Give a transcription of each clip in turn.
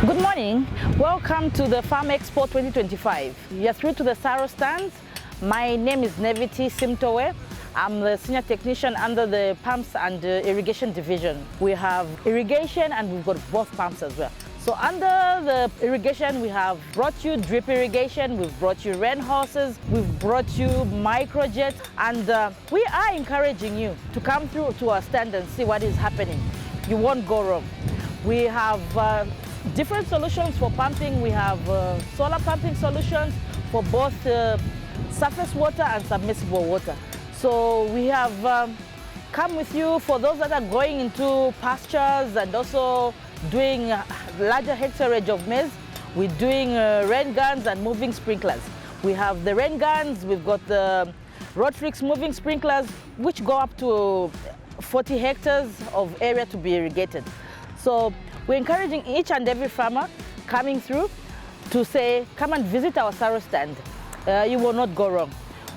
Good morning. Welcome to the Farm Expo 2025. You're through to the SARO stands. My name is Neviti Simtowe. I'm the senior technician under the pumps and irrigation division. We have irrigation and we've got both pumps as well. So under the irrigation, we have brought you drip irrigation, we've brought you rain horses, we've brought you microjets, and we are encouraging you to come through to our stand and see what is happening. You won't go wrong. We have different solutions for pumping. We have solar pumping solutions for both surface water and submersible water. So we have come with you for those that are going into pastures and also doing larger hectareage of maize. We're doing rain guns and moving sprinklers. We have the rain guns, we've got the Rotrix moving sprinklers, which go up to 40 hectares of area to be irrigated. So we're encouraging each and every farmer coming through to say, come and visit our SARO stand. You will not go wrong.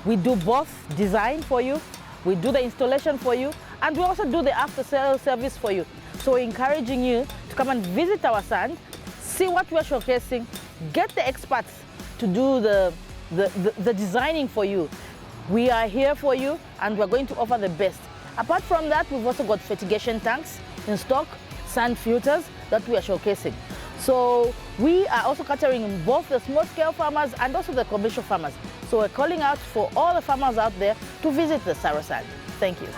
We do both design for you, we do the installation for you, and we also do the after-sale service for you. So we're encouraging you to come and visit our stand, see what we're showcasing, get the experts to do the designing for you. We are here for you and we're going to offer the best. Apart from that, we've also got fertigation tanks in stock, sand filters that we are showcasing. So we are also catering both the small-scale farmers and also the commercial farmers. So we're calling out for all the farmers out there to visit the SARO stand. Thank you.